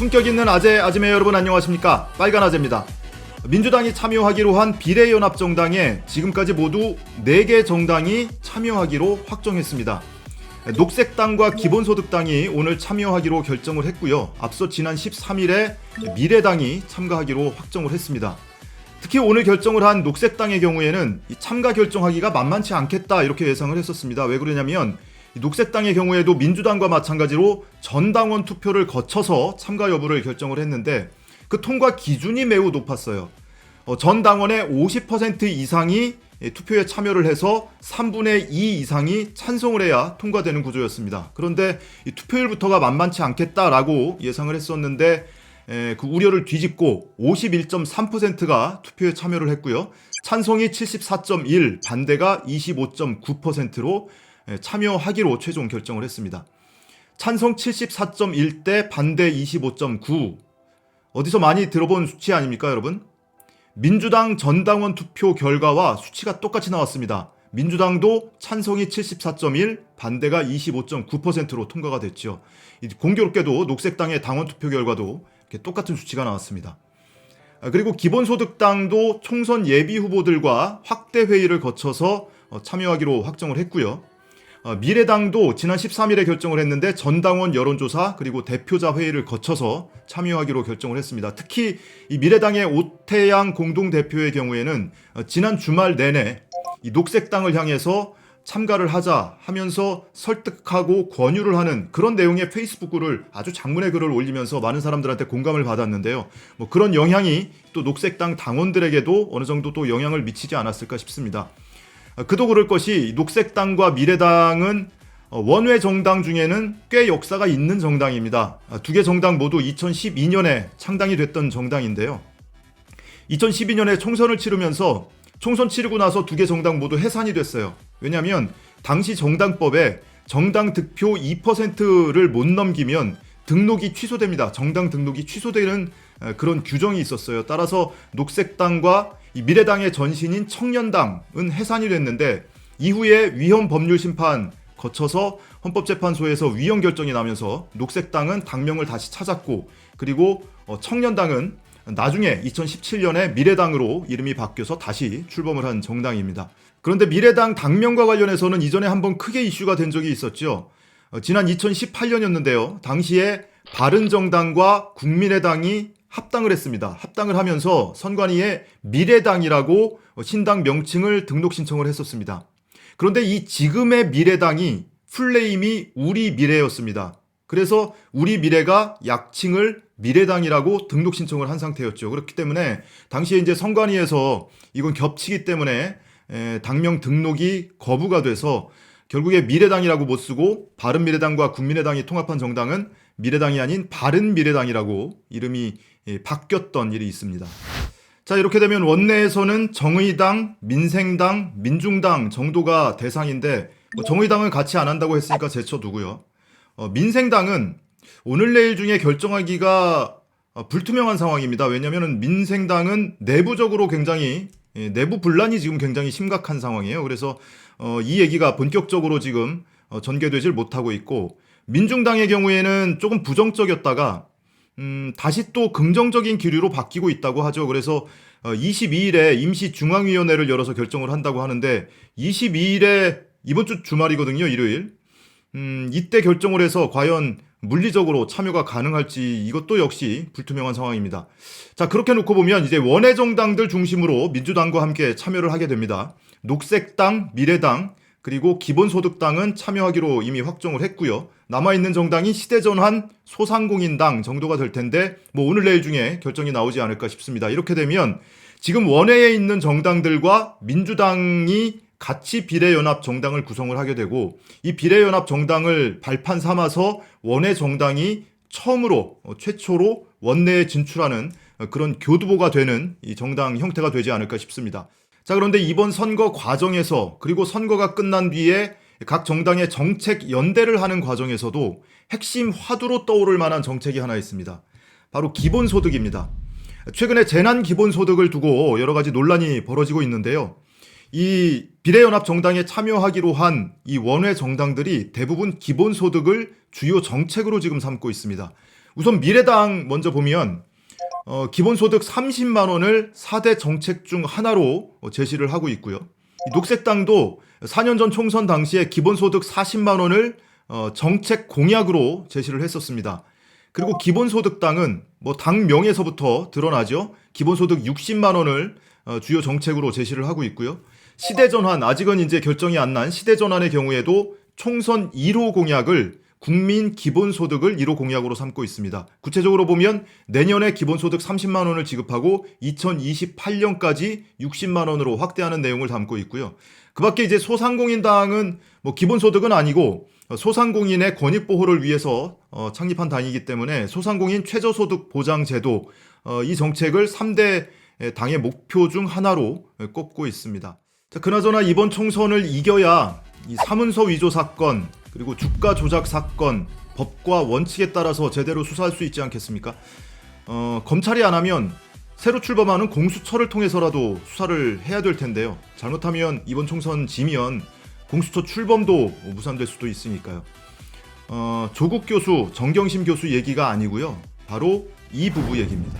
품격 있는 아재, 아지매 여러분 안녕하십니까? 빨간 아재입니다. 민주당이 참여하기로 한 비례연합정당에 지금까지 모두 4개 정당이 참여하기로 확정했습니다. 녹색당과 기본소득당이 오늘 참여하기로 결정을 했고요. 앞서 지난 13일에 미래당이 참가하기로 확정을 했습니다. 특히 오늘 결정을 한 녹색당의 경우에는 참가 결정하기가 만만치 않겠다 이렇게 예상을 했었습니다. 왜 그러냐면 녹색당의 경우에도 민주당과 마찬가지로 전당원 투표를 거쳐서 참가 여부를 결정을 했는데 그 통과 기준이 매우 높았어요. 전 당원의 50% 이상이 투표에 참여를 해서 3분의 2 이상이 찬성을 해야 통과되는 구조였습니다. 그런데 이 투표율부터가 만만치 않겠다라고 예상을 했었는데 그 우려를 뒤집고 51.3%가 투표에 참여를 했고요. 찬성이 74.1, 반대가 25.9%로 참여하기로 최종 결정을 했습니다. 찬성 74.1대 반대 25.9. 어디서 많이 들어본 수치 아닙니까, 여러분? 민주당 전당원 투표 결과와 수치가 똑같이 나왔습니다. 민주당도 찬성이 74.1, 반대가 25.9%로 통과가 됐죠. 공교롭게도 녹색당의 당원 투표 결과도 이렇게 똑같은 수치가 나왔습니다. 그리고 기본소득당도 총선 예비 후보들과 확대 회의를 거쳐서 참여하기로 확정을 했고요. 미래당도 지난 13일에 결정을 했는데 전당원 여론조사 그리고 대표자 회의를 거쳐서 참여하기로 결정을 했습니다. 특히 이 미래당의 오태양 공동대표의 경우에는 지난 주말 내내 이 녹색당을 향해서 참가를 하자 하면서 설득하고 권유를 하는 그런 내용의 페이스북 글을 아주 장문의 글을 올리면서 많은 사람들한테 공감을 받았는데요. 그런 영향이 또 녹색당 당원들에게도 어느 정도 또 영향을 미치지 않았을까 싶습니다. 그도 그럴 것이 녹색당과 미래당은 원외 정당 중에는 꽤 역사가 있는 정당입니다. 두 개 정당 모두 2012년에 창당이 됐던 정당인데요. 2012년에 총선을 치르면서 총선 치르고 나서 두 개 정당 모두 해산이 됐어요. 왜냐하면 당시 정당법에 정당 득표 2%를 못 넘기면 등록이 취소됩니다. 정당 등록이 취소되는 그런 규정이 있었어요. 따라서 녹색당과 이 미래당의 전신인 청년당은 해산이 됐는데 이후에 위헌 법률 심판 거쳐서 헌법재판소에서 위헌 결정이 나면서 녹색당은 당명을 다시 찾았고 그리고 청년당은 나중에 2017년에 미래당으로 이름이 바뀌어서 다시 출범을 한 정당입니다. 그런데 미래당 당명과 관련해서는 이전에 한번 크게 이슈가 된 적이 있었죠. 지난 2018년이었는데요. 당시에 바른정당과 국민의당이 합당을 했습니다. 합당을 하면서 선관위에 미래당이라고 신당 명칭을 등록 신청을 했었습니다. 그런데 이 지금의 미래당이 풀네임이 우리 미래였습니다. 그래서 우리 미래가 약칭을 미래당이라고 등록 신청을 한 상태였죠. 그렇기 때문에 당시에 이제 선관위에서 이건 겹치기 때문에 당명 등록이 거부가 돼서 결국에 미래당이라고 못 쓰고 바른미래당과 국민의당이 통합한 정당은 미래당이 아닌 바른미래당이라고 이름이 바뀌었던 일이 있습니다. 자, 이렇게 되면 원내에서는 정의당, 민생당, 민중당 정도가 대상인데 정의당은 같이 안 한다고 했으니까 제쳐두고요. 민생당은 오늘 내일 중에 결정하기가 불투명한 상황입니다. 왜냐하면 민생당은 내부적으로 굉장히 내부 분란이 지금 굉장히 심각한 상황이에요. 그래서 이 얘기가 본격적으로 지금 전개되질 못하고 있고 민중당의 경우에는 조금 부정적이었다가 다시 또 긍정적인 기류로 바뀌고 있다고 하죠. 그래서 22일에 임시중앙위원회를 열어서 결정을 한다고 하는데 22일에 이번 주 주말이거든요. 일요일. 이때 결정을 해서 과연 물리적으로 참여가 가능할지 이것도 역시 불투명한 상황입니다. 자, 그렇게 놓고 보면 이제 원외 정당들 중심으로 민주당과 함께 참여를 하게 됩니다. 녹색당, 미래당, 그리고 기본소득당은 참여하기로 이미 확정을 했고요. 남아있는 정당이 시대전환, 소상공인당 정도가 될 텐데 오늘 내일 중에 결정이 나오지 않을까 싶습니다. 이렇게 되면 지금 원외에 있는 정당들과 민주당이 같이 비례연합 정당을 구성을 하게 되고 이 비례연합 정당을 발판 삼아서 원외 정당이 최초로 원내에 진출하는 그런 교두보가 되는 이 정당 형태가 되지 않을까 싶습니다. 자, 그런데 이번 선거 과정에서 그리고 선거가 끝난 뒤에 각 정당의 정책 연대를 하는 과정에서도 핵심 화두로 떠오를 만한 정책이 하나 있습니다. 바로 기본소득입니다. 최근에 재난 기본소득을 두고 여러 가지 논란이 벌어지고 있는데요. 이 비례연합 정당에 참여하기로 한 이 원외 정당들이 대부분 기본소득을 주요 정책으로 지금 삼고 있습니다. 우선 미래당 먼저 보면 기본소득 30만 원을 4대 정책 중 하나로 제시를 하고 있고요. 이 녹색당도 4년 전 총선 당시에 기본소득 40만 원을 정책 공약으로 제시를 했었습니다. 그리고 기본소득당은 뭐 당 명에서부터 드러나죠. 기본소득 60만 원을 주요 정책으로 제시를 하고 있고요. 시대전환, 아직은 이제 결정이 안 난 시대전환의 경우에도 총선 1호 공약을 국민 기본소득을 1호 공약으로 삼고 있습니다. 구체적으로 보면 내년에 기본소득 30만 원을 지급하고 2028년까지 60만 원으로 확대하는 내용을 담고 있고요. 그 밖에 이제 소상공인당은 뭐 기본소득은 아니고 소상공인의 권익 보호를 위해서 창립한 당이기 때문에 소상공인 최저소득 보장제도 이 정책을 3대 당의 목표 중 하나로 꼽고 있습니다. 자, 그나저나 이번 총선을 이겨야 이 사문서 위조 사건 그리고 주가 조작 사건 법과 원칙에 따라서 제대로 수사할 수 있지 않겠습니까? 검찰이 안 하면 새로 출범하는 공수처를 통해서라도 수사를 해야 될 텐데요. 잘못하면 이번 총선 지면 공수처 출범도 무산될 수도 있으니까요. 조국 교수, 정경심 교수 얘기가 아니고요. 바로 이 부부 얘기입니다.